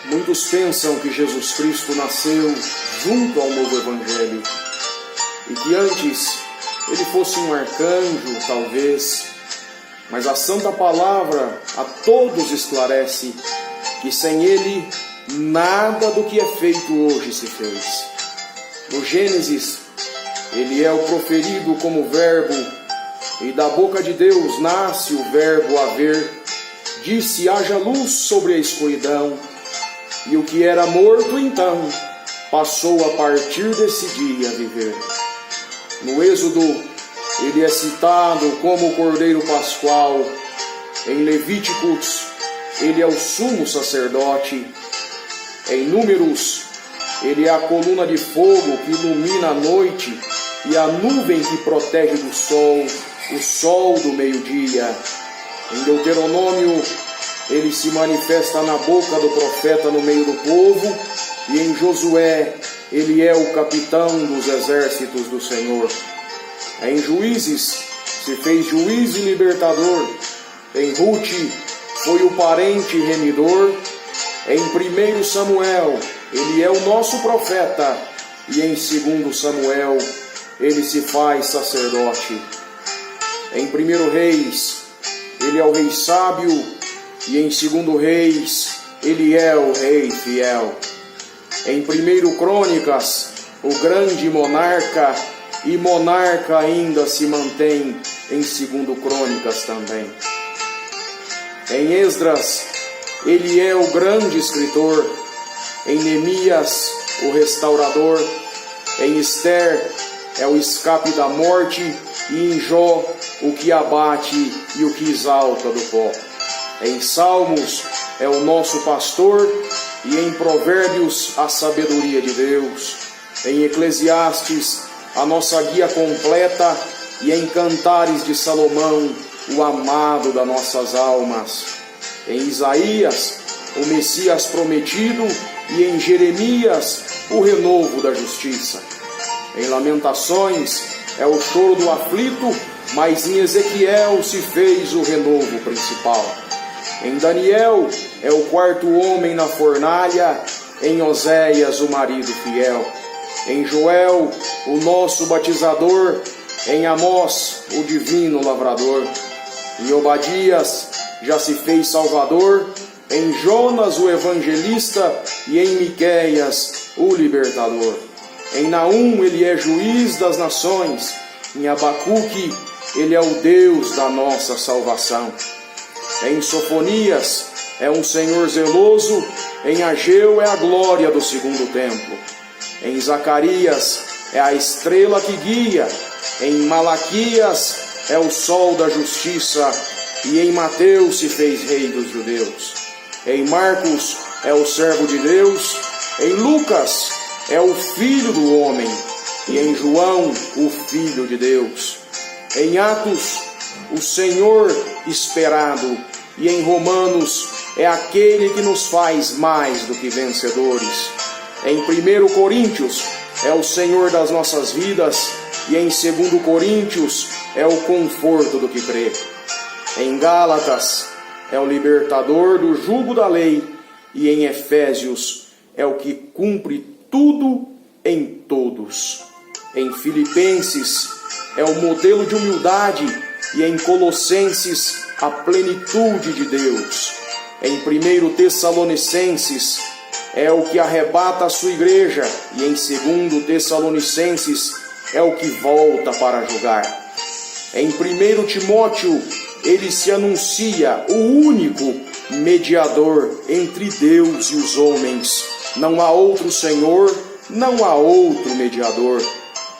Muitos pensam que Jesus Cristo nasceu junto ao novo Evangelho e que antes ele fosse um arcanjo, talvez, mas a Santa Palavra a todos esclarece que sem ele nada do que é feito hoje se fez. No Gênesis, ele é o proferido como verbo, e da boca de Deus nasce o verbo haver. Disse: haja luz sobre a escuridão, e o que era morto então passou a partir desse dia a viver. No Êxodo, ele é citado como o Cordeiro Pascual. Em Levíticos, ele é o sumo sacerdote. Em Números, ele é a coluna de fogo que ilumina a noite e a nuvem que protege do sol, o sol do meio-dia. Em Deuteronômio, ele se manifesta na boca do profeta no meio do povo, e em Josué, ele é o capitão dos exércitos do Senhor. Em Juízes, se fez juiz e libertador. Em Ruth, foi o parente remidor. Em 1 Samuel, ele é o nosso profeta, e em 2 Samuel, ele se faz sacerdote. Em 1 Reis, ele é o rei sábio, e em 2 Reis, ele é o rei fiel. Em 1 Crônicas, o grande monarca, e monarca ainda se mantém em 2 Crônicas também. Em Esdras, ele é o grande escritor. Em Neemias, o restaurador. Em Ester, é o escape da morte. E em Jó, o que abate e o que exalta do pó. Em Salmos, é o nosso pastor. E em Provérbios, a sabedoria de Deus. Em Eclesiastes, a nossa guia completa. E em Cantares de Salomão, o amado das nossas almas. Em Isaías, o Messias prometido, e em Jeremias, o renovo da justiça. Em Lamentações, é o choro do aflito, mas em Ezequiel se fez o renovo principal. Em Daniel, é o quarto homem na fornalha, em Oséias, o marido fiel. Em Joel, o nosso batizador, em Amós, o divino lavrador. Em Obadias, já se fez Salvador, em Jonas o evangelista, e em Miqueias o libertador. Em Naum ele é juiz das nações, em Abacuque ele é o Deus da nossa salvação. Em Sofonias é um Senhor zeloso, em Ageu é a glória do segundo templo. Em Zacarias é a estrela que guia, em Malaquias é o sol da justiça, e em Mateus se fez rei dos judeus. Em Marcos é o servo de Deus. Em Lucas é o filho do homem. E em João, o filho de Deus. Em Atos, o Senhor esperado. E em Romanos é aquele que nos faz mais do que vencedores. Em 1 Coríntios é o Senhor das nossas vidas. E em 2 Coríntios é o conforto do que crê. Em Gálatas é o libertador do jugo da lei, e em Efésios é o que cumpre tudo em todos. Em Filipenses é o modelo de humildade, e em Colossenses a plenitude de Deus. Em 1 Tessalonicenses é o que arrebata a sua igreja, e em 2 Tessalonicenses é o que volta para julgar. Em 1 Timóteo, ele se anuncia o único mediador entre Deus e os homens. Não há outro Senhor, não há outro mediador.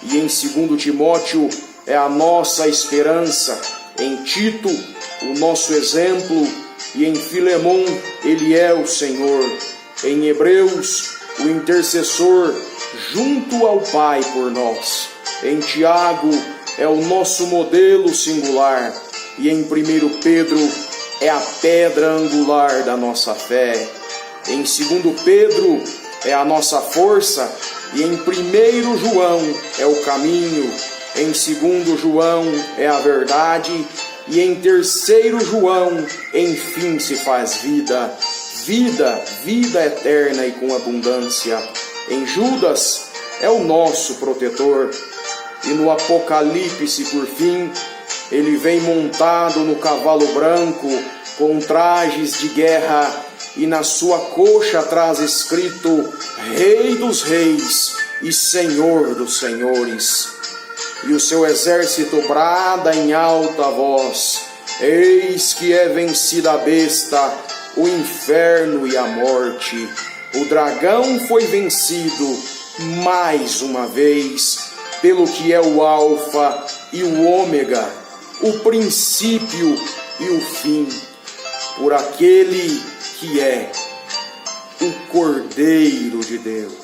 E em 2 Timóteo é a nossa esperança. Em Tito, o nosso exemplo. E em Filemão, ele é o Senhor. Em Hebreus, o intercessor junto ao Pai por nós. Em Tiago, é o nosso modelo singular. E em 1 Pedro é a pedra angular da nossa fé. Em 2 Pedro é a nossa força. E em 1 João é o caminho. Em 2 João é a verdade. E em 3 João, enfim, se faz vida. vida eterna e com abundância. Em Judas é o nosso protetor. E no Apocalipse, por fim, ele vem montado no cavalo branco, com trajes de guerra, e na sua coxa traz escrito: Rei dos Reis e Senhor dos Senhores. E o seu exército brada em alta voz: Eis que é vencida a besta, o inferno e a morte. O dragão foi vencido mais uma vez, pelo que é o Alfa e o Ômega, o princípio e o fim, por aquele que é o Cordeiro de Deus.